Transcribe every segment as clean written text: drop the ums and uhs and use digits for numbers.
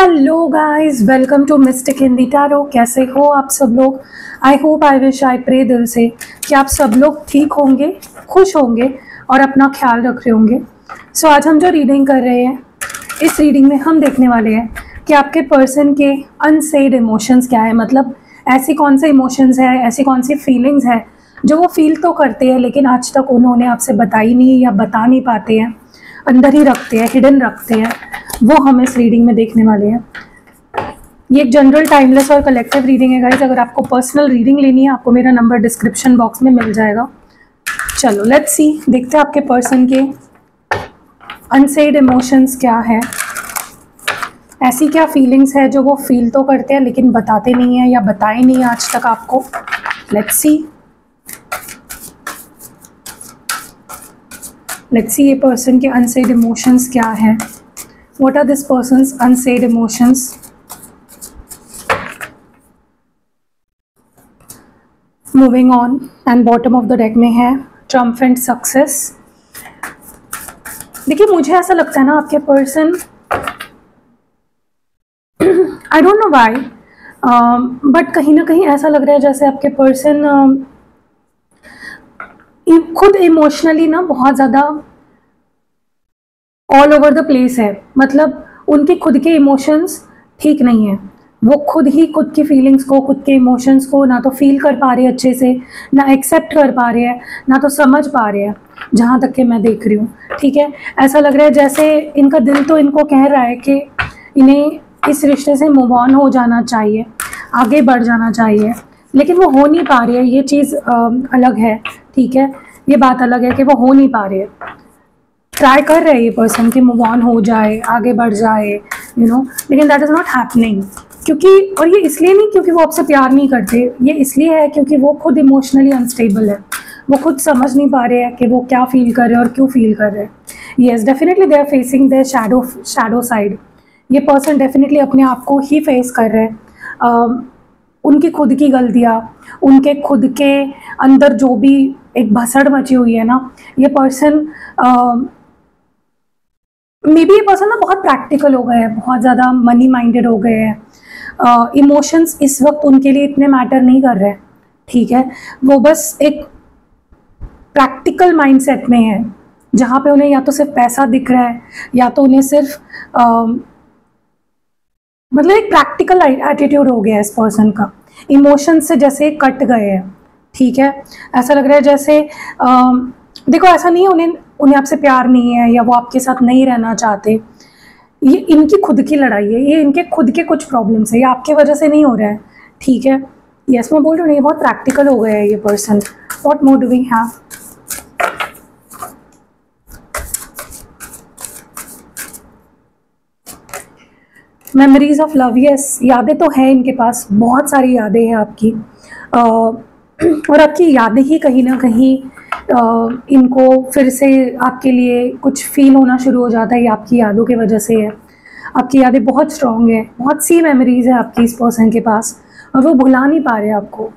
Hello guys, welcome to mystic Hindi tarot. कैसे हो आप सब लोग? I hope, I wish, I pray दिल से कि आप सब लोग ठीक होंगे, खुश होंगे और अपना ख्याल रख रहे होंगे। सो आज हम जो रीडिंग कर रहे हैं, इस रीडिंग में हम देखने वाले हैं कि आपके पर्सन के अनसेड इमोशंस क्या है। मतलब ऐसी कौन से इमोशंस है, ऐसी कौन सी फीलिंग्स है जो वो फील तो करते हैं लेकिन आज तक उन्होंने आपसे बताई नहीं या बता नहीं पाते हैं, अंदर ही रखते हैं, हिडन रखते हैं। वो हम इस रीडिंग में देखने वाले हैं। ये एक जनरल, टाइमलेस और कलेक्टिव रीडिंग है गाइस। अगर आपको पर्सनल रीडिंग लेनी है, आपको मेरा नंबर डिस्क्रिप्शन बॉक्स में मिल जाएगा। चलो लेट्स सी, देखते हैं आपके पर्सन के अनसेड इमोशंस क्या है, ऐसी क्या फीलिंग्स है जो वो फील तो करते हैं लेकिन बताते नहीं है या बताए नहीं आज तक आपको। लेट्स सी ये पर्सन के अनसेड इमोशंस क्या है। What are this person's unsaid emotions? Moving on, and bottom of the deck में है Triumphant Success। देखिए, मुझे ऐसा लगता है ना, आपके person, I don't know why, but कहीं ना कहीं ऐसा लग रहा है जैसे आपके पर्सन खुद इमोशनली ना बहुत ज़्यादा ऑल ओवर द प्लेस है। मतलब उनके खुद के इमोशंस ठीक नहीं है। वो खुद ही खुद की फीलिंग्स को, खुद के इमोशंस को ना तो फील कर पा रहे हैं अच्छे से, ना एक्सेप्ट कर पा रहे हैं, ना तो समझ पा रहे हैं, जहाँ तक कि मैं देख रही हूँ। ठीक है, ऐसा लग रहा है जैसे इनका दिल तो इनको कह रहा है कि इन्हें इस रिश्ते से मूव ऑन हो जाना चाहिए, आगे बढ़ जाना चाहिए, लेकिन वो हो नहीं पा रही है। ये चीज़ अलग है, ठीक है, ये बात अलग है कि वो हो नहीं पा रही है। ट्राई कर रहे हैं ये पर्सन कि मूव ऑन हो जाए, आगे बढ़ जाए, लेकिन दैट इज़ नॉट हैपनिंग। क्योंकि, और ये इसलिए नहीं क्योंकि वो आपसे प्यार नहीं करते, ये इसलिए है क्योंकि वो खुद इमोशनली अनस्टेबल है। वो खुद समझ नहीं पा रहे हैं कि वो क्या फील कर रहे हैं और क्यों फील कर रहे हैं। Yes, definitely they are facing their shadow side. ये पर्सन डेफिनेटली अपने आप को ही फेस कर रहे हैं। उनकी खुद की गलतियाँ, उनके खुद के अंदर जो भी एक भसड़ मची हुई है ना, ये पर्सन मे बी, ये पर्सन ना बहुत प्रैक्टिकल हो गए हैं, बहुत ज़्यादा मनी माइंडेड हो गए हैं। इमोशंस इस वक्त उनके लिए इतने मैटर नहीं कर रहे हैं। ठीक है, वो बस एक प्रैक्टिकल माइंडसेट में है, जहाँ पे उन्हें या तो सिर्फ पैसा दिख रहा है या तो उन्हें सिर्फ मतलब एक प्रैक्टिकल एटीट्यूड हो गया है इस पर्सन का। इमोशन से जैसे कट गए हैं। ठीक है, ऐसा लग रहा है जैसे देखो, ऐसा नहीं है उन्हें आपसे प्यार नहीं है या वो आपके साथ नहीं रहना चाहते। ये इनकी खुद की लड़ाई है, ये इनके खुद के कुछ प्रॉब्लम्स है, ये आपकी वजह से नहीं हो रहा है। ठीक है, यस, मैं बोल रही हूँ, ये बहुत प्रैक्टिकल हो गया है ये person. What more do we have? Memories of love. Yes, यादें तो हैं इनके पास, बहुत सारी यादें हैं आपकी, और आपकी यादें ही कहीं ना कहीं इनको फिर से आपके लिए कुछ फील होना शुरू हो जाता है। ये आपकी यादों की वजह से है। आपकी यादें बहुत स्ट्रॉन्ग है, बहुत सी मेमोरीज है आपकी इस पर्सन के पास, और वो भुला नहीं पा रहे आपको।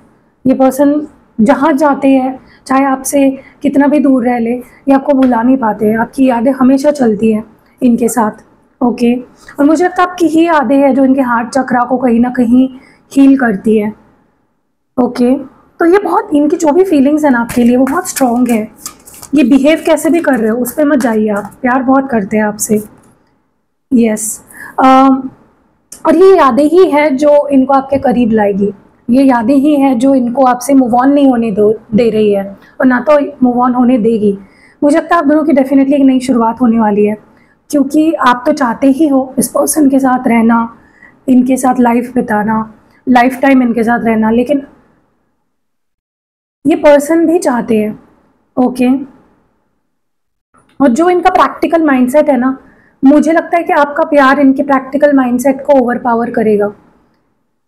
ये पर्सन जहाँ जाते हैं, चाहे आपसे कितना भी दूर रह ले, ये आपको भुला नहीं पाते हैं। आपकी यादें हमेशा चलती हैं इनके साथ। ओके, और मुझे लगता है आपकी ही यादें हैं जो इनके हार्ट चक्रा को कहीं ना कहीं हील करती है। ओके, तो ये बहुत, इनकी जो भी फीलिंग्स हैं ना आपके लिए, वो बहुत स्ट्रॉन्ग है। ये बिहेव कैसे भी कर रहे हो उस पर मत जाइए, आप प्यार बहुत करते हैं आपसे। यस, और ये यादें ही है जो इनको आपके करीब लाएगी। ये यादें ही हैं जो इनको आपसे मूव ऑन नहीं होने दे रही है, और ना तो मूव ऑन होने देगी। मुझे लगता है आप दोनों की डेफिनेटली एक नई शुरुआत होने वाली है, क्योंकि आप तो चाहते ही हो इस पर्सन के साथ रहना, इनके साथ लाइफ बिताना, लाइफ टाइम इनके साथ रहना, लेकिन ये पर्सन भी चाहते हैं। ओके, और जो इनका प्रैक्टिकल माइंडसेट है ना, मुझे लगता है कि आपका प्यार इनके प्रैक्टिकल माइंडसेट को ओवरपावर करेगा।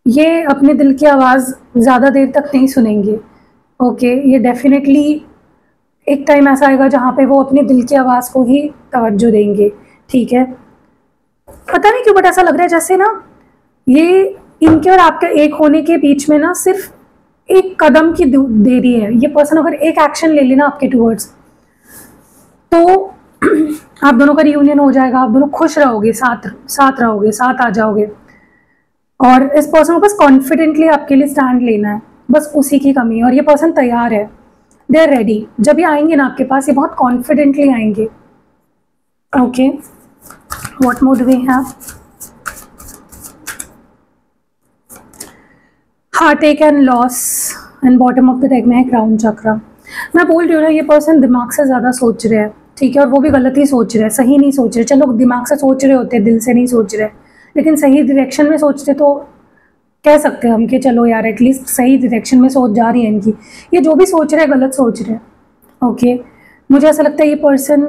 ये अपने दिल की आवाज़ ज़्यादा देर तक नहीं सुनेंगे। ओके, ये डेफिनेटली एक टाइम ऐसा आएगा जहाँ पे वो अपने दिल की आवाज़ को ही तवज्जो देंगे। ठीक है, पता नहीं क्यों, बट ऐसा लग रहा है जैसे ना ये इनके और आपके एक होने के बीच में ना सिर्फ एक कदम की देरी है। ये पर्सन अगर एक एक्शन ले लेना आपके टूवर्ड्स, तो आप दोनों का रियूनियन हो जाएगा, आप दोनों खुश रहोगे, साथ साथ रहोगे, साथ आ जाओगे। और इस पर्सन को बस कॉन्फिडेंटली आपके लिए स्टैंड लेना है, बस उसी की कमी है। और ये पर्सन तैयार है, दे आर रेडी। जब ये आएंगे ना आपके पास, ये बहुत कॉन्फिडेंटली आएंगे। Okay, what more do we have? Heartache and loss, and bottom of the deck में है क्राउन चक्र। मैं बोल रही हूँ ना, ये पर्सन दिमाग से ज़्यादा सोच रहे हैं, ठीक है, और वो भी गलत ही सोच रहे हैं, सही नहीं सोच रहे। चलो दिमाग से सोच रहे होते, दिल से नहीं सोच रहे, लेकिन सही डायरेक्शन में सोचते तो कह सकते हैं हम कि चलो यार एटलीस्ट सही डायरेक्शन में सोच जा रही है इनकी। ये जो भी सोच रहे हैं गलत सोच रहे हैं। ओके, मुझे ऐसा लगता है ये पर्सन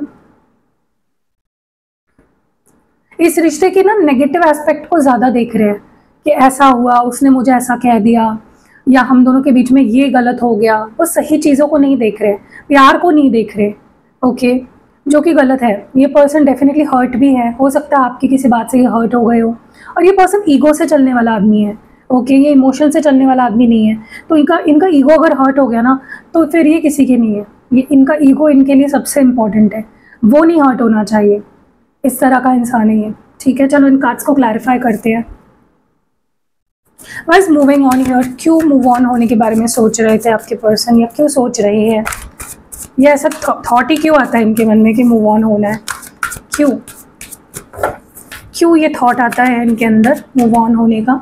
इस रिश्ते के ना नेगेटिव एस्पेक्ट को ज़्यादा देख रहे हैं कि ऐसा हुआ, उसने मुझे ऐसा कह दिया, या हम दोनों के बीच में ये गलत हो गया। वो सही चीज़ों को नहीं देख रहे, प्यार को नहीं देख रहे। ओके, जो कि गलत है। ये पर्सन डेफिनेटली हर्ट भी है, हो सकता है आपकी किसी बात से ये हर्ट हो गए हो। और ये पर्सन ईगो से चलने वाला आदमी है। ओके, ये इमोशन से चलने वाला आदमी नहीं है। तो इनका ईगो अगर हर्ट हो गया ना, तो फिर ये किसी के नहीं है। ये इनका ईगो इनके लिए सबसे इम्पॉर्टेंट है, वो नहीं हर्ट होना चाहिए। इस तरह का इंसान ही है। ठीक है, चलो इन कार्ड्स को क्लैरिफाई करते हैं। बस मूविंग ऑन हियर, क्यों मूव ऑन होने के बारे में सोच रहे थे आपके पर्सन, या क्यों सोच रहे हैं? ये ऐसा थॉट ही क्यों आता है इनके मन में कि मूव ऑन होना है? क्यों ये थॉट आता है इनके अंदर मूव ऑन होने का?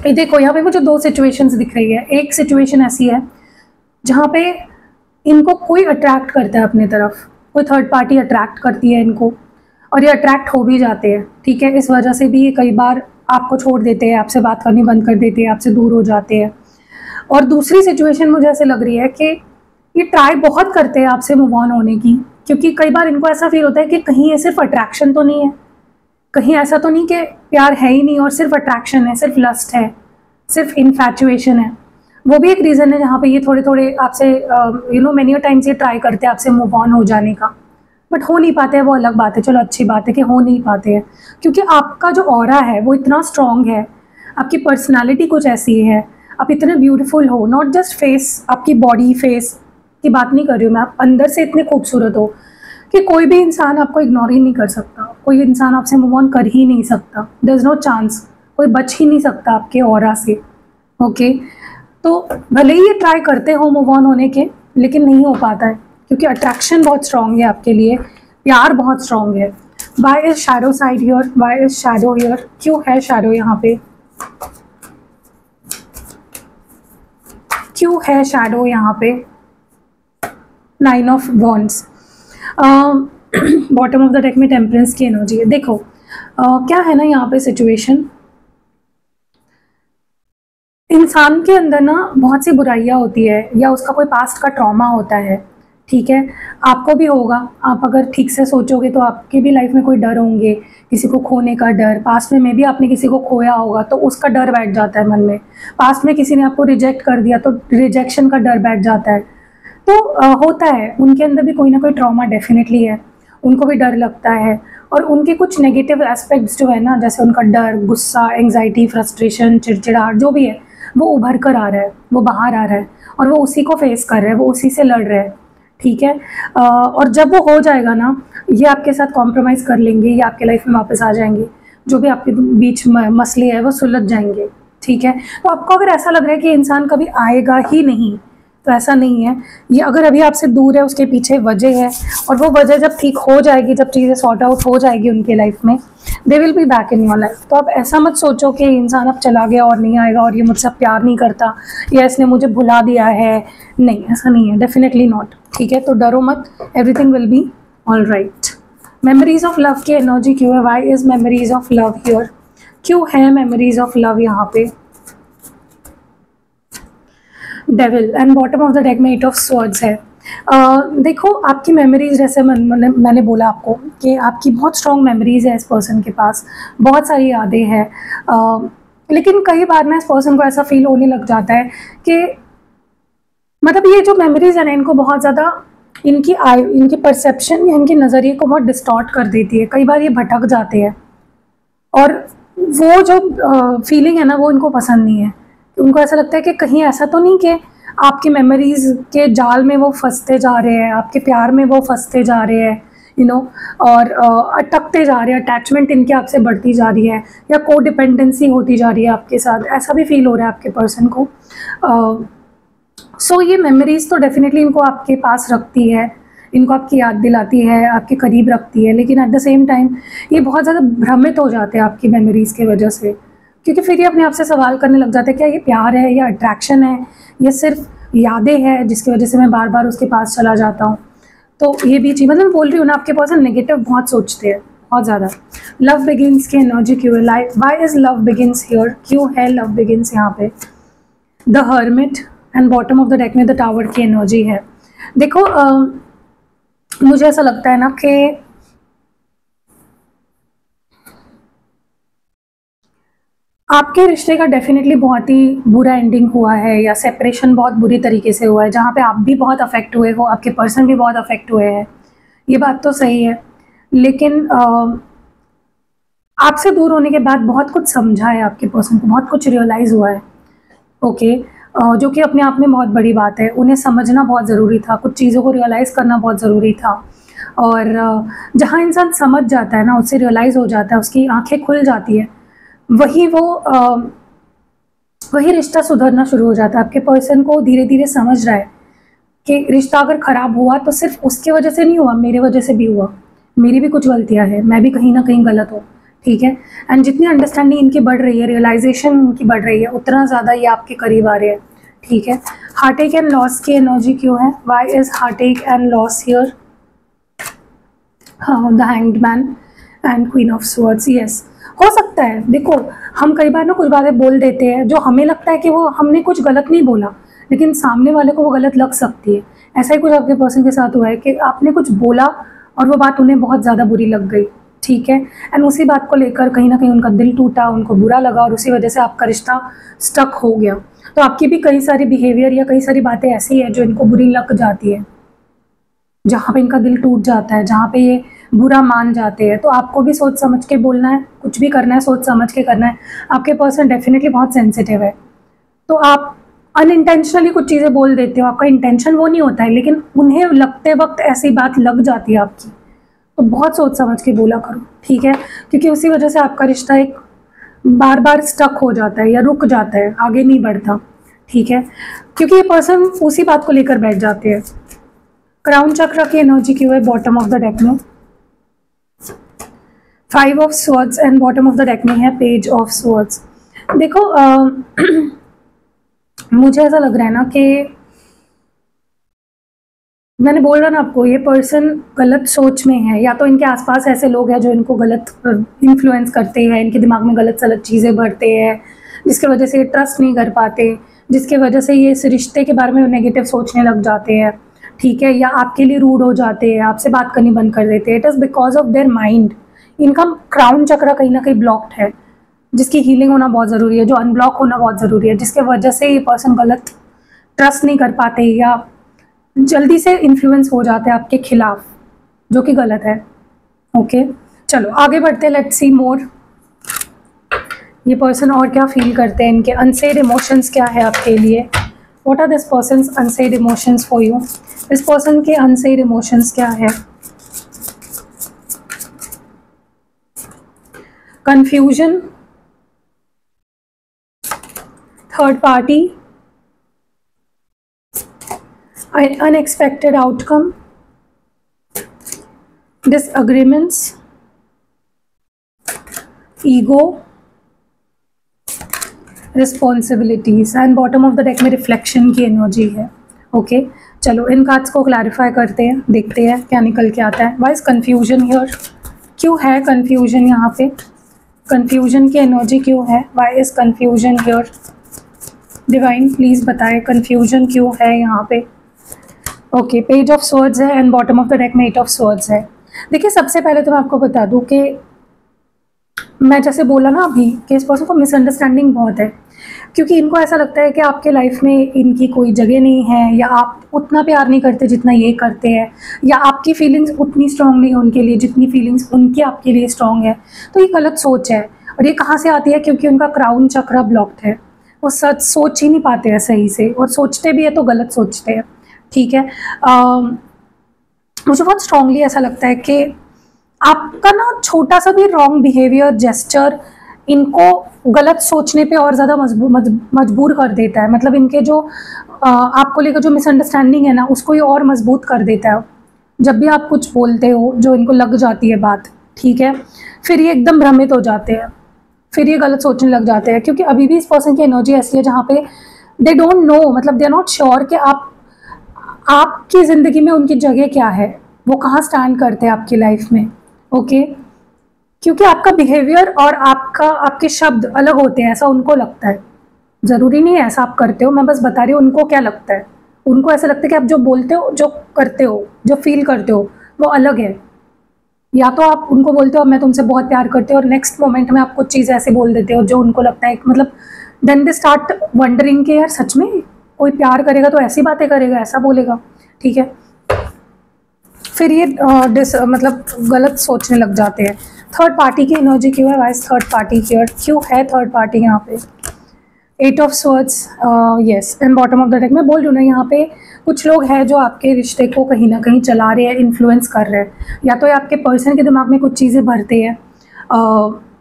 देखो यहाँ पे मुझे दो सिचुएशंस दिख रही है। एक सिचुएशन ऐसी है जहाँ पे इनको कोई अट्रैक्ट करता है अपने तरफ, कोई थर्ड पार्टी अट्रैक्ट करती है इनको, और ये अट्रैक्ट हो भी जाते हैं। ठीक है, इस वजह से भी ये कई बार आपको छोड़ देते हैं, आपसे बात करनी बंद कर देते हैं, आपसे दूर हो जाते हैं। और दूसरी सिचुएशन मुझे ऐसे लग रही है कि ये ट्राई बहुत करते हैं आपसे मूव ऑन होने की, क्योंकि कई बार इनको ऐसा फील होता है कि कहीं ये सिर्फ अट्रैक्शन तो नहीं है, कहीं ऐसा तो नहीं कि प्यार है ही नहीं और सिर्फ अट्रैक्शन है, सिर्फ लस्ट है, सिर्फ इन्फैचुएशन है। वो भी एक रीज़न है जहाँ पे ये थोड़े थोड़े आपसे मेनी टाइम्स ये ट्राई करते हैं आपसे मूव ऑन हो जाने का, बट हो नहीं पाते हैं। वो अलग बात है, चलो अच्छी बात है कि हो नहीं पाते हैं, क्योंकि आपका जो ऑरा है वो इतना स्ट्रॉन्ग है, आपकी पर्सनालिटी कुछ ऐसी है, आप इतने ब्यूटीफुल हो, नॉट जस्ट फेस, आपकी बॉडी फेस की बात नहीं कर रही हूँ मैं, आप अंदर से इतने खूबसूरत हो कि कोई भी इंसान आपको इग्नोर ही नहीं कर सकता, कोई इंसान आपसे मूव ऑन कर ही नहीं सकता। देयर इज़ नो चांस, कोई बच ही नहीं सकता आपके ऑरा से। ओके, तो भले ही ये ट्राई करते हो मूव ऑन होने के, लेकिन नहीं हो पाता है, क्योंकि अट्रैक्शन बहुत स्ट्रॉन्ग है आपके लिए, प्यार बहुत स्ट्रॉन्ग है। Why is shadow side here, why is shadow here, क्यों है शैडो यहाँ पे, क्यों है शैडो यहाँ पे? 9 of wands, bottom of the deck में टेम्परेंस की एनर्जी है। देखो क्या है ना यहाँ पे सिचुएशन, इंसान के अंदर ना बहुत सी बुराइयाँ होती है, या उसका कोई पास्ट का ट्रॉमा होता है। ठीक है, आपको भी होगा, आप अगर ठीक से सोचोगे तो आपके भी लाइफ में कोई डर होंगे, किसी को खोने का डर, पास्ट में भी आपने किसी को खोया होगा तो उसका डर बैठ जाता है मन में, पास्ट में किसी ने आपको रिजेक्ट कर दिया तो रिजेक्शन का डर बैठ जाता है। तो होता है, उनके अंदर भी कोई ना कोई ट्रॉमा डेफिनेटली है, उनको भी डर लगता है, और उनके कुछ नेगेटिव एस्पेक्ट्स जो है ना, जैसे उनका डर, गुस्सा, एंग्जाइटी, फ्रस्ट्रेशन, चिड़चिड़ाहट, जो भी है वो उभर कर आ रहा है, वो बाहर आ रहा है, और वो उसी को फेस कर रहे हैं, वो उसी से लड़ रहे हैं। ठीक है, और जब वो हो जाएगा ना, ये आपके साथ कॉम्प्रोमाइज़ कर लेंगे, ये आपके लाइफ में वापस आ जाएंगे, जो भी आपके बीच मसले है वो सुलझ जाएंगे। ठीक है, तो आपको अगर ऐसा लग रहा है कि इंसान कभी आएगा ही नहीं, तो ऐसा नहीं है। ये अगर अभी आपसे दूर है, उसके पीछे वजह है, और वो वजह जब ठीक हो जाएगी, जब चीज़ें सॉर्ट आउट हो जाएगी उनके लाइफ में, they will be back in your life. तो आप ऐसा मत सोचो कि इंसान अब चला गया और नहीं आएगा, और ये मुझसे प्यार नहीं करता, या इसने मुझे भुला दिया है। नहीं, ऐसा नहीं है, डेफिनेटली नॉट। ठीक है, तो डरो मत, everything will be all right. Memories of love की एनर्जी क्यों है? Why is memories of love here, क्यों है मेमोरीज ऑफ लव यहाँ पे? Devil, and bottom of the deck में 8 ऑफ स्वॉर्ड्स है। देखो आपकी मेमोरीज, जैसे मैंने बोला आपको कि आपकी बहुत स्ट्रॉन्ग मेमोरीज है इस पर्सन के पास, बहुत सारी यादें हैं, लेकिन कई बार ना इस पर्सन को ऐसा फील होने लग जाता है कि मतलब ये जो मेमोरीज है ना, इनको बहुत ज़्यादा इनकी परसेप्शन या इनके नज़रिए को बहुत डिस्टॉर्ट कर देती है। कई बार ये भटक जाते हैं, और वो जो फीलिंग है ना, वो इनको पसंद नहीं है। उनको ऐसा लगता है कि कहीं ऐसा तो नहीं कि आपकी मेमोरीज के जाल में वो फंसते जा रहे हैं, आपके प्यार में वो फंसते जा रहे हैं, यू नो, और अटकते जा रहे हैं, अटैचमेंट इनके आपसे बढ़ती जा रही है, या को डिपेंडेंसी होती जा रही है आपके साथ, ऐसा भी फील हो रहा है आपके पर्सन को। सो ये मेमोरीज तो डेफिनेटली इनको आपके पास रखती है, इनको आपकी याद दिलाती है, आपके करीब रखती है, लेकिन एट द सेम टाइम ये बहुत ज़्यादा भ्रमित हो जाते हैं आपकी मेमोरीज़ की वजह से, क्योंकि फिर ये अपने आप से सवाल करने लग जाते हैं क्या ये प्यार है या अट्रैक्शन है, या सिर्फ यादें हैं जिसकी वजह से मैं बार बार उसके पास चला जाता हूँ। तो ये भी चीज़, मतलब मैं बोल रही हूँ ना, आपके पर्सन नेगेटिव बहुत सोचते हैं, बहुत ज़्यादा। लव बिगिंस की एनर्जी क्यों है, like why is love begins here, क्यों है लव बिगिंस यहाँ पे। The hermit and bottom of the deck में द टावर की एनर्जी है। देखो मुझे ऐसा लगता है ना कि आपके रिश्ते का डेफिनेटली बहुत ही बुरा एंडिंग हुआ है, या सेपरेशन बहुत बुरी तरीके से हुआ है, जहाँ पे आप भी बहुत अफेक्ट हुए हो, आपके पर्सन भी बहुत अफेक्ट हुए हैं, ये बात तो सही है। लेकिन आपसे दूर होने के बाद बहुत कुछ समझा है आपके पर्सन को, बहुत कुछ रियलाइज़ हुआ है, ओके। जो कि अपने आप में बहुत बड़ी बात है। उन्हें समझना बहुत ज़रूरी था, कुछ चीज़ों को रियलाइज़ करना बहुत ज़रूरी था। और जहाँ इंसान समझ जाता है ना, उससे रियलाइज़ हो जाता है, उसकी आंखें खुल जाती है, वही रिश्ता सुधरना शुरू हो जाता है। आपके पर्सन को धीरे धीरे समझ रहा है कि रिश्ता अगर ख़राब हुआ तो सिर्फ उसके वजह से नहीं हुआ, मेरे वजह से भी हुआ, मेरी भी कुछ गलतियाँ हैं, मैं भी कहीं ना कहीं गलत हूँ, ठीक है। एंड जितनी अंडरस्टैंडिंग इनकी बढ़ रही है, रियलाइजेशन इनकी बढ़ रही है, उतना ज़्यादा ये आपके करीब आ रहे हैं, ठीक है। हार्टेक एंड लॉस की एनर्जी क्यों है, why is heartache and loss here. हाँ, the hanged man and queen of swords, yes. हो सकता है, देखो हम कई बार ना कुछ बातें बोल देते हैं जो हमें लगता है कि वो हमने कुछ गलत नहीं बोला, लेकिन सामने वाले को वो गलत लग सकती है। ऐसा ही कुछ आपके पर्सन के साथ हुआ है कि आपने कुछ बोला और वो बात उन्हें बहुत ज़्यादा बुरी लग गई, ठीक है। एंड उसी बात को लेकर कहीं ना कहीं उनका दिल टूटा, उनको बुरा लगा, और उसी वजह से आपका रिश्ता स्टक हो गया। तो आपकी भी कई सारी बिहेवियर या कई सारी बातें ऐसी है जो इनको बुरी लग जाती है, जहाँ पे इनका दिल टूट जाता है, जहाँ पे ये बुरा मान जाते हैं। तो आपको भी सोच समझ के बोलना है, कुछ भी करना है सोच समझ के करना है। आपके पर्सन डेफिनेटली बहुत सेंसिटिव है, तो आप अनइंटेंशनली कुछ चीज़ें बोल देते हो, आपका इंटेंशन वो नहीं होता है, लेकिन उन्हें लगते वक्त ऐसी बात लग जाती है आपकी, तो बहुत सोच समझ के बोला करो, ठीक है। क्योंकि उसी वजह से आपका रिश्ता एक बार बार स्टक हो जाता है या रुक जाता है, आगे नहीं बढ़ता, ठीक है। क्योंकि ये पर्सन उसी बात को लेकर बैठ जाते हैं। क्राउन चक्र की एनर्जी क्यों है बॉटम ऑफ द डेक में, 5 of swords and bottom of the deck में है पेज ऑफ स्वॉर्ड्स। देखो मुझे ऐसा लग रहा है ना कि मैंने बोल रहा ना आपको, ये पर्सन गलत सोच में है, या तो इनके आसपास ऐसे लोग हैं जो इनको गलत इन्फ्लुएंस करते हैं, इनके दिमाग में गलत सलत चीज़ें भरते हैं, जिसकी वजह से ये ट्रस्ट नहीं कर पाते, जिसके वजह से ये इस रिश्ते के बारे में नेगेटिव सोचने लग जाते हैं, ठीक है। या आपके लिए रूड हो जाते हैं, आपसे बात करनी बंद कर देते हैं। It is because of their mind. इनका क्राउन चक्र कहीं ना कहीं ब्लॉक्ड है, जिसकी हीलिंग होना बहुत ज़रूरी है, जो अनब्लॉक होना बहुत ज़रूरी है, जिसके वजह से ये पर्सन गलत ट्रस्ट नहीं कर पाते या जल्दी से इन्फ्लुएंस हो जाते हैं आपके खिलाफ, जो कि गलत है, ओके। चलो आगे बढ़ते हैं, लेट्स सी मोर। ये पर्सन और क्या फील करते हैं, इनके अनसेड इमोशंस क्या है आपके लिए, what are this person's unsaid emotions for you. इस पर्सन के अनसेड इमोशंस क्या है, confusion, third party, unexpected outcome, disagreements, ego, responsibilities, and bottom of the deck में रिफ्लेक्शन की एनर्जी है, ओके। चलो इन कार्ड्स को क्लैरिफाई करते हैं, देखते हैं क्या निकल के आता है। वाई इज कन्फ्यूजन हियर, क्यों है कन्फ्यूजन यहाँ पे, कन्फ्यूजन की एनर्जी क्यों है, why is confusion here. Divine please बताएं कन्फ्यूजन क्यों है यहाँ पे। ओके, पेज ऑफ स्वॉर्ड्स है and bottom of the deck में 8 ऑफ स्वॉर्ड्स है। देखिए सबसे पहले तो मैं आपको बता दूं कि मैं जैसे बोला ना अभी कि इस पर्सन को मिसअंडरस्टैंडिंग बहुत है, क्योंकि इनको ऐसा लगता है कि आपके लाइफ में इनकी कोई जगह नहीं है, या आप उतना प्यार नहीं करते जितना ये करते हैं, या आपकी फीलिंग्स उतनी स्ट्रांग नहीं है उनके लिए जितनी फीलिंग्स उनकी आपके लिए स्ट्रांग है। तो ये गलत सोच है, और ये कहाँ से आती है, क्योंकि उनका क्राउन चक्र ब्लॉक्ड है। वो सच सोच ही नहीं पाते हैं सही से, और सोचते भी है तो गलत सोचते हैं। ठीक है, मुझे बहुत स्ट्रांगली ऐसा लगता है कि आपका ना छोटा सा भी रॉन्ग बिहेवियर, जेस्चर इनको गलत सोचने पे और ज़्यादा मजबूर कर देता है। मतलब इनके जो आपको लेकर जो मिसअंडरस्टैंडिंग है ना, उसको ये और मजबूत कर देता है। जब भी आप कुछ बोलते हो जो इनको लग जाती है बात, ठीक है, फिर ये एकदम भ्रमित हो जाते हैं, फिर ये गलत सोचने लग जाते हैं। क्योंकि अभी भी इस पर्सन की एनर्जी ऐसी है जहाँ पे दे डोंट नो, मतलब दे आर नॉट श्योर कि आपकी ज़िंदगी में उनकी जगह क्या है, वो कहाँ स्टैंड करते हैं आपकी लाइफ में। ओके, क्योंकि आपका बिहेवियर और आपके शब्द अलग होते हैं, ऐसा उनको लगता है। ज़रूरी नहीं है ऐसा आप करते हो, मैं बस बता रही हूँ उनको क्या लगता है। उनको ऐसा लगता है कि आप जो बोलते हो, जो करते हो, जो फील करते हो, वो अलग है। या तो आप उनको बोलते हो मैं तुमसे बहुत प्यार करती हूँ, और नेक्स्ट मोमेंट में आप कुछ चीज़ ऐसे बोल देते हो जो उनको लगता है, मतलब देन दे स्टार्ट वंडरिंग कि यार सच में कोई प्यार करेगा तो ऐसी बातें करेगा, ऐसा बोलेगा। ठीक है, फिर ये मतलब गलत सोचने लग जाते हैं। थर्ड पार्टी की एनर्जी क्यों है, वाइज थर्ड पार्टी हियर, क्यों है थर्ड पार्टी यहाँ पे? 8 of swords, yes, and bottom of the deck. मैं बोल रही हूँ ना, यहाँ पे कुछ लोग हैं जो आपके रिश्ते को कहीं ना कहीं चला रहे हैं, इन्फ्लुएंस कर रहे हैं। या तो ये आपके पर्सन के दिमाग में कुछ चीज़ें भरते हैं,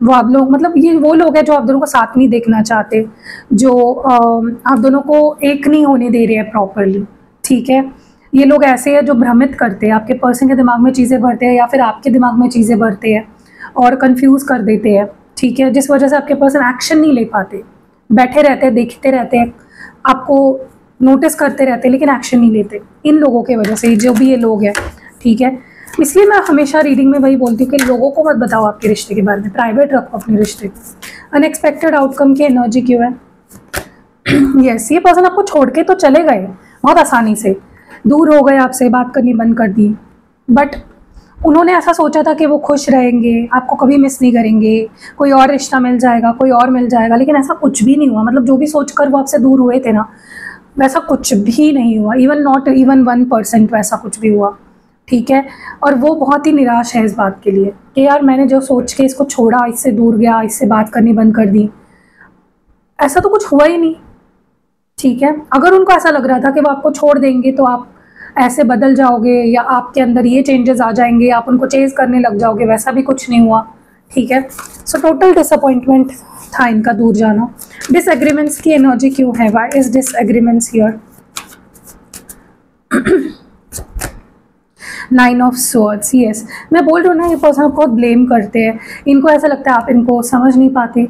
वो आप लोग, मतलब ये वो लोग हैं जो आप दोनों को साथ नहीं देखना चाहते, जो आप दोनों को एक नहीं होने दे रहे हैं प्रॉपरली। ठीक है, ये लोग ऐसे हैं जो भ्रमित करते हैं, आपके पर्सन के दिमाग में चीज़ें भरते हैं या फिर आपके दिमाग में चीज़ें भरते हैं और कंफ्यूज कर देते हैं। ठीक है, जिस वजह से आपके पर्सन एक्शन नहीं ले पाते, बैठे रहते हैं, देखते रहते हैं, आपको नोटिस करते रहते हैं लेकिन एक्शन नहीं लेते। इन लोगों के वजह से, जो भी ये लोग हैं, ठीक है, इसलिए मैं हमेशा रीडिंग में वही बोलती हूँ कि लोगों को मत बताओ आपके रिश्ते के बारे में, प्राइवेट रखो अपने रिश्ते को। अनएक्सपेक्टेड आउटकम की एनर्जी क्यों है? यस, ये पर्सन आपको छोड़ के तो चले गए बहुत आसानी से, दूर हो गए आपसे, बात करनी बंद कर दी, बट उन्होंने ऐसा सोचा था कि वो खुश रहेंगे, आपको कभी मिस नहीं करेंगे, कोई और रिश्ता मिल जाएगा, कोई और मिल जाएगा, लेकिन ऐसा कुछ भी नहीं हुआ। मतलब जो भी सोचकर वो आपसे दूर हुए थे ना, वैसा कुछ भी नहीं हुआ। इवन नॉट इवन 1% वैसा कुछ भी हुआ। ठीक है, और वो बहुत ही निराश है इस बात के लिए कि यार मैंने जो सोच के इसको छोड़ा, इससे दूर गया, इससे बात करनी बंद कर दी, ऐसा तो कुछ हुआ ही नहीं। ठीक है, अगर उनको ऐसा लग रहा था कि वो आपको छोड़ देंगे तो आप ऐसे बदल जाओगे या आपके अंदर ये चेंजेस आ जाएंगे, आप उनको चेज करने लग जाओगे, वैसा भी कुछ नहीं हुआ। ठीक है, सो टोटल डिसअपॉइंटमेंट था इनका दूर जाना। डिसएग्रीमेंट्स की एनर्जी क्यों है, why is disagreements here? 9 of swords, yes, मैं बोल रही हूँ ना, ये पर्सन बहुत ब्लेम करते हैं, इनको ऐसा लगता है आप इनको समझ नहीं पाते,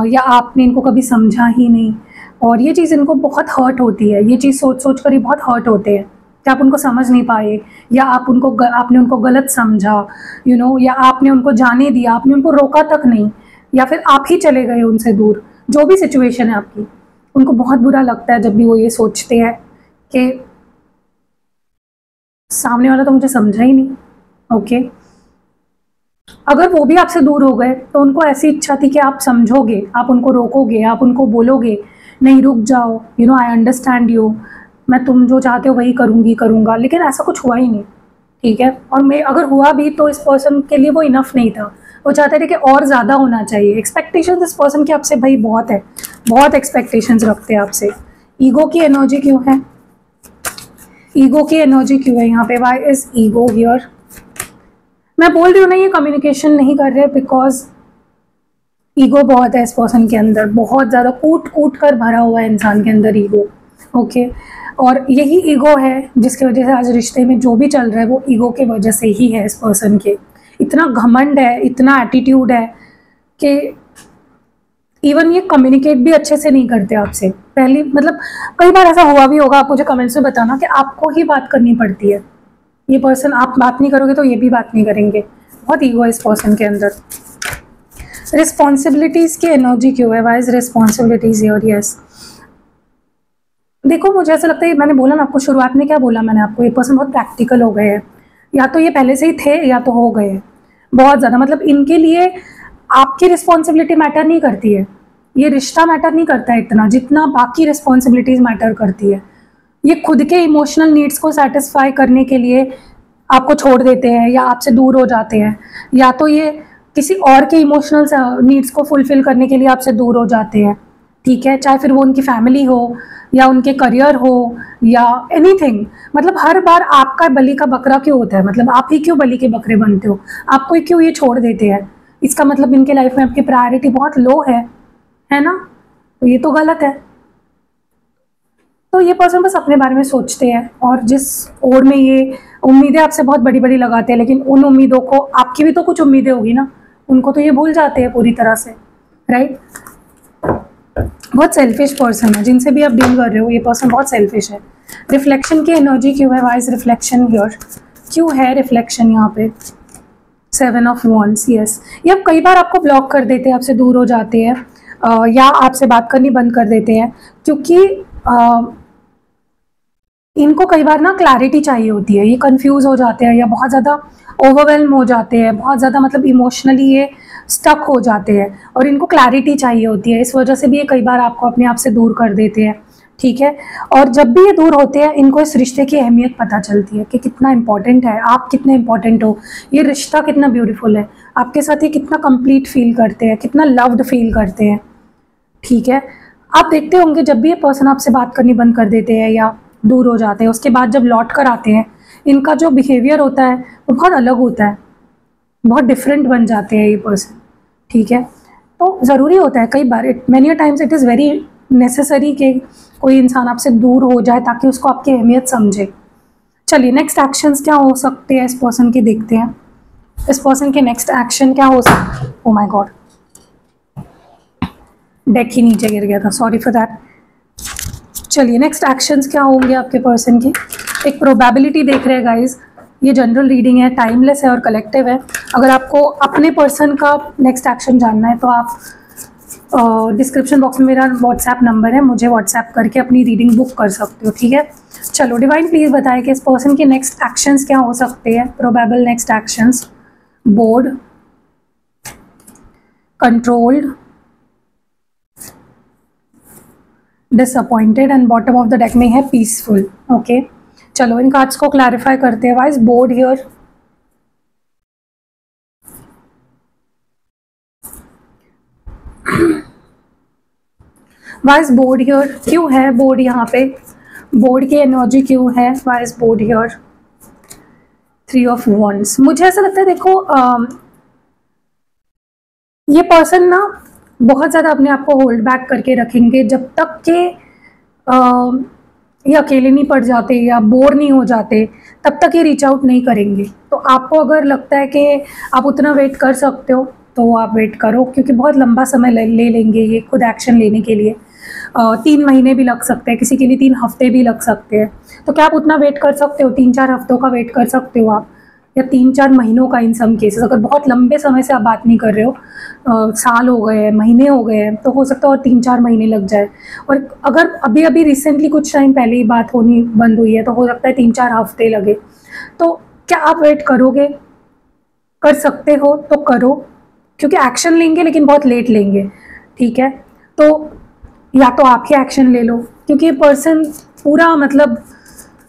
या आपने इनको कभी समझा ही नहीं, और ये चीज़ इनको बहुत हर्ट होती है। ये चीज़ सोच सोच कर ही बहुत हर्ट होते हैं कि आप उनको समझ नहीं पाए, या आपने उनको गलत समझा, या आपने उनको जाने दिया, आपने उनको रोका तक नहीं, या फिर आप ही चले गए उनसे दूर। जो भी सिचुएशन है आपकी, उनको बहुत बुरा लगता है जब भी वो ये सोचते हैं कि सामने वाला तो मुझे समझा ही नहीं। ओके, अगर वो भी आपसे दूर हो गए तो उनको ऐसी इच्छा थी कि आप समझोगे, आप उनको रोकोगे, आप उनको बोलोगे नहीं रुक जाओ, आई अंडरस्टैंड यू, मैं तुम जो चाहते हो वही करूँगा, लेकिन ऐसा कुछ हुआ ही नहीं। ठीक है, और मैं अगर हुआ भी तो इस पर्सन के लिए वो इनफ नहीं था, वो चाहते थे कि और ज़्यादा होना चाहिए। एक्सपेक्टेशंस इस पर्सन की आपसे भाई बहुत है, बहुत एक्सपेक्टेशंस रखते हैं आपसे। ईगो की एनर्जी क्यों है? ईगो की एनर्जी क्यों है यहाँ पे? Why is ego here? मैं बोल रही हूँ ना, ये कम्युनिकेशन नहीं कर रहे बिकॉज ईगो बहुत है इस पर्सन के अंदर, बहुत ज़्यादा कूट कूट कर भरा हुआ है इंसान के अंदर ईगो। ओके, और यही ईगो है जिसकी वजह से आज रिश्ते में जो भी चल रहा है वो ईगो के वजह से ही है। इस पर्सन के इतना घमंड है, इतना एटीट्यूड है कि इवन ये कम्युनिकेट भी अच्छे से नहीं करते आपसे। पहली मतलब कई बार ऐसा हुआ भी होगा, आप मुझे कमेंट्स में बताना कि आपको ही बात करनी पड़ती है। ये पर्सन, आप बात नहीं करोगे तो ये भी बात नहीं करेंगे। बहुत ईगो है इस पर्सन के अंदर। रिस्पॉन्सिबिलिटीज़ की एनर्जी क्यों है? Why is responsibilities here? Yes, देखो मुझे ऐसा लगता है, मैंने बोला ना आपको शुरुआत में, क्या बोला मैंने आपको, ये पर्सन बहुत प्रैक्टिकल हो गए हैं, या तो ये पहले से ही थे या तो हो गए बहुत ज़्यादा। मतलब इनके लिए आपकी रिस्पॉन्सिबिलिटी मैटर नहीं करती है, ये रिश्ता मैटर नहीं करता है इतना जितना बाकी रिस्पॉन्सिबिलिटीज़ मैटर करती है। ये खुद के इमोशनल नीड्स को सेटिस्फाई करने के लिए आपको छोड़ देते हैं या आपसे दूर हो जाते हैं, या तो ये किसी और के इमोशनल नीड्स को फुलफिल करने के लिए आपसे दूर हो जाते हैं। ठीक है, चाहे फिर वो उनकी फैमिली हो या उनके करियर हो या एनीथिंग। मतलब हर बार आपका बलि का बकरा क्यों होता है, मतलब आप ही क्यों बलि के बकरे बनते हो, आपको ही क्यों ये छोड़ देते हैं? इसका मतलब इनके लाइफ में आपकी प्रायोरिटी बहुत लो है ना? तो ये तो गलत है। तो ये पर्सन बस अपने बारे में सोचते हैं और जिस ओर में ये उम्मीदें आपसे बहुत बड़ी बड़ी लगाते हैं, लेकिन उन उम्मीदों को, आपकी भी तो कुछ उम्मीदें होगी ना, उनको तो ये भूल जाते हैं पूरी तरह से, राइट? बहुत सेल्फिश पर्सन है जिनसे भी आप डील कर रहे हो, ये पर्सन बहुत सेल्फिश है। रिफ्लेक्शन की एनर्जी क्यों है? Why is reflection here? क्यों है रिफ्लेक्शन यहाँ पे? 7 ऑफ वॉन्ड्स, यस। ये अब कई बार आपको ब्लॉक कर देते हैं, आपसे दूर हो जाते हैं, या आपसे बात करनी बंद कर देते हैं, क्योंकि इनको कई बार ना क्लैरिटी चाहिए होती है। ये कंफ्यूज हो जाते हैं या बहुत ज़्यादा ओवरवेल्म हो जाते हैं, बहुत ज़्यादा मतलब इमोशनली ये स्टक हो जाते हैं और इनको क्लैरिटी चाहिए होती है। इस वजह से भी ये कई बार आपको अपने आप से दूर कर देते हैं, ठीक है? और जब भी ये दूर होते हैं, इनको इस रिश्ते की अहमियत पता चलती है कि कितना इंपॉर्टेंट है, आप कितने इंपॉर्टेंट हो, ये रिश्ता कितना ब्यूटीफुल है, आपके साथ ये कितना कंप्लीट फील करते हैं, कितना लव्ड फील करते हैं, ठीक है? आप देखते होंगे जब भी ये पर्सन आपसे बात करनी बंद कर देते हैं या दूर हो जाते हैं, उसके बाद जब लौट कर आते हैं, इनका जो बिहेवियर होता है वो बहुत अलग होता है, बहुत डिफरेंट बन जाते हैं ये पर्सन, ठीक है? तो ज़रूरी होता है कई बार, many a times it is very necessary कि कोई इंसान आपसे दूर हो जाए ताकि उसको आपकी अहमियत समझे। चलिए नेक्स्ट एक्शंस क्या हो सकते हैं इस पर्सन के, देखते हैं इस पर्सन के नेक्स्ट एक्शन क्या हो सकते हैं। ओह माय गॉड, डेक ही नीचे गिर गया था, सॉरी फॉर दैट। चलिए नेक्स्ट एक्शंस क्या होंगे आपके पर्सन के। एक प्रोबेबिलिटी देख रहे हैं गाइज, ये जनरल रीडिंग है, टाइमलेस है और कलेक्टिव है। अगर आपको अपने पर्सन का नेक्स्ट एक्शन जानना है तो आप डिस्क्रिप्शन बॉक्स में मेरा व्हाट्सएप नंबर है, मुझे व्हाट्सएप करके अपनी रीडिंग बुक कर सकते हो, ठीक है? चलो डिवाइन प्लीज़ बताएं कि इस पर्सन के नेक्स्ट एक्शंस क्या हो सकते हैं, probable next actions. Board, controlled, disappointed and bottom of the deck में है पीसफुल। ओके, चलो इन कार्ड्स को क्लैरिफाई करते हैं। Why is bored here? Why is bored here? क्यों है बोर्ड यहाँ पे? बोर्ड की एनर्जी क्यों है? Why is bored here? 3 of wands. मुझे ऐसा लगता है, देखो ये पर्सन ना बहुत ज़्यादा अपने आप को होल्ड बैक करके रखेंगे जब तक कि ये अकेले नहीं पड़ जाते या बोर नहीं हो जाते, तब तक ये रीच आउट नहीं करेंगे। तो आपको अगर लगता है कि आप उतना वेट कर सकते हो तो आप वेट करो, क्योंकि बहुत लंबा समय ले लेंगे ये खुद एक्शन लेने के लिए। 3 महीने भी लग सकते हैं, किसी के लिए 3 हफ्ते भी लग सकते हैं। तो क्या आप उतना वेट कर सकते हो? 3-4 हफ्तों का वेट कर सकते हो आप, या 3-4 महीनों का इन सम केसेस। अगर बहुत लंबे समय से आप बात नहीं कर रहे हो, साल हो गए हैं, महीने हो गए हैं, तो हो सकता है और 3-4 महीने लग जाए। और अगर अभी अभी रिसेंटली कुछ टाइम पहले ही बात होनी बंद हुई है तो हो सकता है 3-4 हफ्ते लगे। तो क्या आप वेट करोगे? कर सकते हो तो करो, क्योंकि एक्शन लेंगे लेकिन बहुत लेट लेंगे, ठीक है? तो या तो आप ही एक्शन ले लो, क्योंकि ये पर्सन पूरा मतलब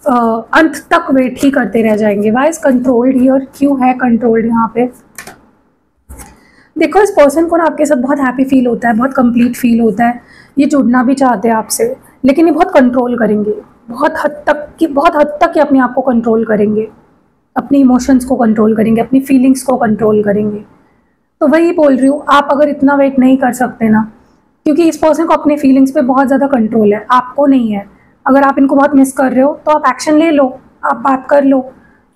अंत तक वेट ही करते रह जाएंगे। Why is controlled here? क्यों है कंट्रोल्ड यहाँ पे? देखो इस पर्सन को ना आपके साथ बहुत हैप्पी फील होता है, बहुत कंप्लीट फील होता है, ये जुड़ना भी चाहते हैं आपसे, लेकिन ये बहुत कंट्रोल करेंगे, बहुत हद तक ये अपने आप को कंट्रोल करेंगे, अपने इमोशंस को कंट्रोल करेंगे, अपनी फीलिंग्स को कंट्रोल करेंगे। तो वही बोल रही हूँ, आप अगर इतना वेट नहीं कर सकते ना, क्योंकि इस पर्सन को अपने फीलिंग्स पे बहुत ज़्यादा कंट्रोल है, आपको नहीं है। अगर आप इनको बहुत मिस कर रहे हो तो आप एक्शन ले लो, आप बात कर लो।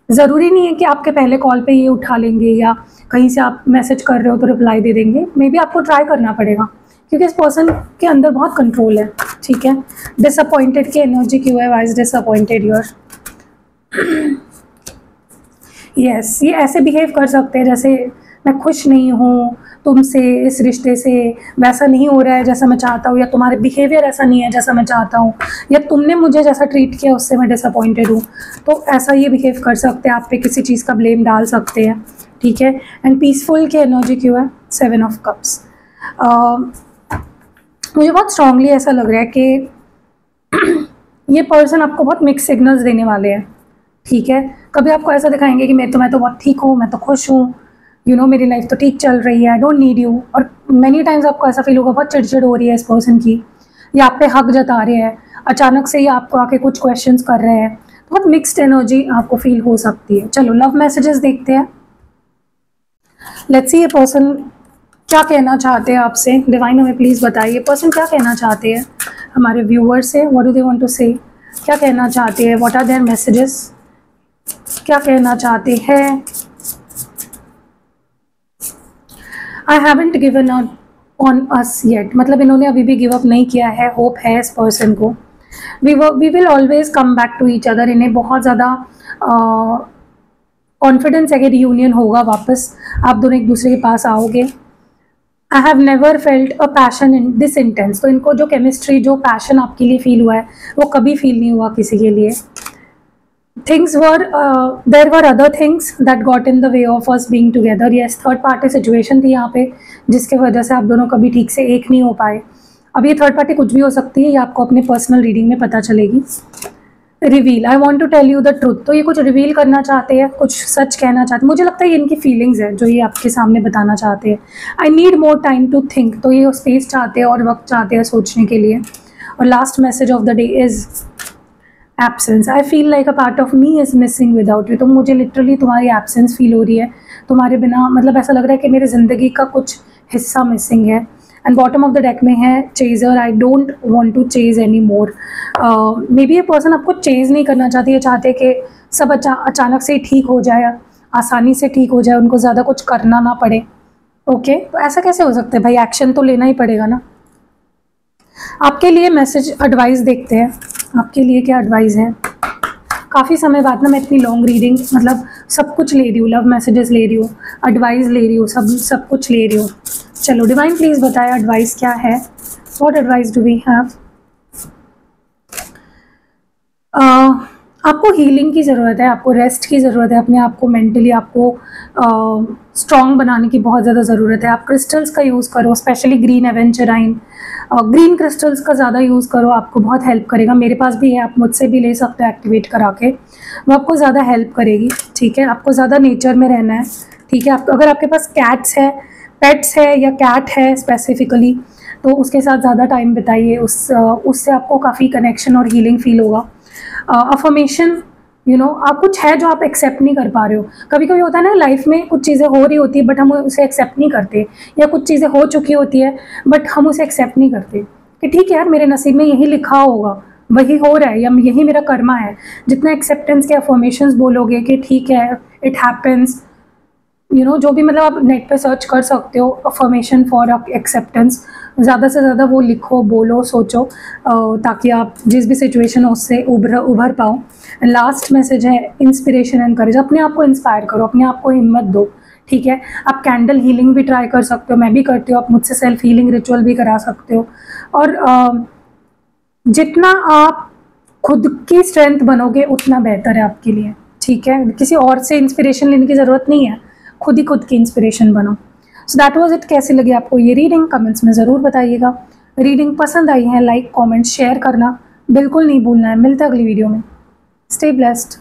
ज़रूरी नहीं है कि आपके पहले कॉल पे ये उठा लेंगे या कहीं से आप मैसेज कर रहे हो तो रिप्लाई दे देंगे। मे बी आपको ट्राई करना पड़ेगा, क्योंकि इस पर्सन के अंदर बहुत कंट्रोल है, ठीक है? डिसअपॉइंटेड की एनर्जी क्यों है? Why is disappointed your? Yes, ये ऐसे बिहेव कर सकते हैं जैसे मैं खुश नहीं हूँ तुमसे, इस रिश्ते से, वैसा नहीं हो रहा है जैसा मैं चाहता हूँ, या तुम्हारे बिहेवियर ऐसा नहीं है जैसा मैं चाहता हूँ, या तुमने मुझे जैसा ट्रीट किया उससे मैं डिसअपॉइंटेड हूँ। तो ऐसा ये बिहेव कर सकते हैं, आप पे किसी चीज़ का ब्लेम डाल सकते हैं, ठीक है? एंड पीसफुल की एनर्जी क्यों है? 7 ऑफ कप्स। मुझे बहुत स्ट्रांगली ऐसा लग रहा है कि ये पर्सन आपको बहुत मिक्स सिग्नल्स देने वाले हैं, ठीक है? कभी आपको ऐसा दिखाएंगे कि मैं तो बहुत ठीक हूँ, मैं तो खुश हूँ, मेरी लाइफ तो ठीक चल रही है, आई डोंट नीड यू। और मैनी टाइम्स आपको ऐसा फील होगा बहुत चिड़चिड़ हो रही है इस पर्सन की, या आप पे हक जता रहे हैं, अचानक से ही आपको आके कुछ क्वेश्चंस कर रहे हैं, बहुत मिक्स्ड एनर्जी आपको फील हो सकती है। चलो लव मैसेजेस देखते हैं। लेट्स सी ये पर्सन क्या कहना चाहते हैं आपसे। डिवाइन हमें प्लीज़ बताइए पर्सन क्या कहना चाहते हैं हमारे व्यूअर से। What do they want to say, क्या कहना चाहते हैं, व्हाट आर देयर मैसेजेस, क्या कहना चाहते हैं। I haven't given up on us yet, मतलब इन्होंने अभी भी गिव अप नहीं किया है, होप है इस पर्सन को। We will always come back to each other, इन्हें बहुत ज़्यादा कॉन्फिडेंस है कि रियूनियन होगा, वापस आप दोनों एक दूसरे के पास आओगे। I have never felt a passion in this intense, तो इनको जो केमिस्ट्री, जो पैशन आपके लिए फील हुआ है वो कभी फील नहीं हुआ किसी के लिए। Things were there were other things that got in the way of us being together. Yes, third party situation थी यहाँ पे जिसके वजह से आप दोनों कभी ठीक से एक नहीं हो पाए। अब ये थर्ड पार्टी कुछ भी हो सकती है, ये आपको अपने पर्सनल रीडिंग में पता चलेगी। Reveal, I want to tell you the truth, तो ये कुछ रिवील करना चाहते हैं, कुछ सच कहना चाहते हैं। मुझे लगता है ये इनकी फीलिंग्स है जो ये आपके सामने बताना चाहते हैं। I need more time to think, तो ये स्पेस चाहते हैं और वक्त चाहते हैं सोचने के लिए। और last message of the day is absence. I feel like a part of me is missing without you, तो मुझे लिटरली तुम्हारी एब्सेंस फील हो रही है, तुम्हारे बिना, मतलब ऐसा लग रहा है कि मेरी ज़िंदगी का कुछ हिस्सा मिसिंग है। And bottom of the deck में है chaser, I don't want to chase any more. Maybe ये पर्सन आपको चेज नहीं करना चाहती है, चाहते कि सब अचानक से ही ठीक हो जाए, आसानी से ठीक हो जाए, उनको ज़्यादा कुछ करना ना पड़े। ओके, तो ऐसा कैसे हो सकता है भाई, एक्शन तो लेना ही पड़ेगा ना। आपके लिए मैसेज एडवाइस देखते हैं, आपके लिए क्या एडवाइस है। काफ़ी समय बाद ना मैं इतनी लॉन्ग रीडिंग, मतलब सब कुछ ले रही हूँ, लव मैसेजेस ले रही हूँ, एडवाइस ले रही हूँ, सब कुछ ले रही हूँ। चलो डिवाइन प्लीज़ बताया एडवाइस क्या है, what advice do we have. आपको हीलिंग की ज़रूरत है, आपको रेस्ट की ज़रूरत है, अपने आप को मेंटली आपको स्ट्रॉन्ग बनाने की बहुत ज़्यादा ज़रूरत है। आप क्रिस्टल्स का यूज़ करो, स्पेशली ग्रीन एवेंचराइन, ग्रीन क्रिस्टल्स का ज़्यादा यूज़ करो, आपको बहुत हेल्प करेगा। मेरे पास भी है, आप मुझसे भी ले सकते हो एक्टिवेट करा के, वो आपको ज़्यादा हेल्प करेगी। ठीक है, आपको ज़्यादा नेचर में रहना है। ठीक है, अगर आपके पास कैट्स है, पेट्स है या कैट है स्पेसिफिकली, तो उसके साथ ज़्यादा टाइम बिताइए, उससे आपको काफ़ी कनेक्शन और हीलिंग फील होगा। अफर्मेशन, आप कुछ है जो आप एक्सेप्ट नहीं कर पा रहे हो। कभी कभी होता है ना लाइफ में, कुछ चीज़ें हो रही होती है बट हम उसे एक्सेप्ट नहीं करते, या कुछ चीज़ें हो चुकी होती है बट हम उसे एक्सेप्ट नहीं करते कि ठीक है यार, मेरे नसीब में यही लिखा होगा, वही हो रहा है, या यही मेरा कर्मा है। जितना एक्सेप्टेंस के अफर्मेशंस बोलोगे कि ठीक है, इट हैपेंस, जो भी, मतलब आप नेट पे सर्च कर सकते हो अफर्मेशन फॉर एक्सेप्टेंस, ज़्यादा से ज़्यादा वो लिखो, बोलो, सोचो, ताकि आप जिस भी सिचुएशन हो उससे उभर पाओ। लास्ट मैसेज है इंस्पिरेशन एंड करेज, अपने आप को इंस्पायर करो, अपने आप को हिम्मत दो। ठीक है, आप कैंडल हीलिंग भी ट्राई कर सकते हो, मैं भी करती हूँ, आप मुझसे सेल्फ हीलिंग रिचुअल भी करा सकते हो। और जितना आप खुद की स्ट्रेंथ बनोगे उतना बेहतर है आपके लिए। ठीक है, किसी और से इंस्पिरेशन लेने की ज़रूरत नहीं है, खुद की इंस्पिरेशन बनो। So that was it. कैसी लगी आपको ये रीडिंग, कमेंट्स में ज़रूर बताइएगा। रीडिंग पसंद आई है, लाइक, कमेंट, शेयर करना बिल्कुल नहीं भूलना है। मिलते हैं अगली वीडियो में। Stay blessed.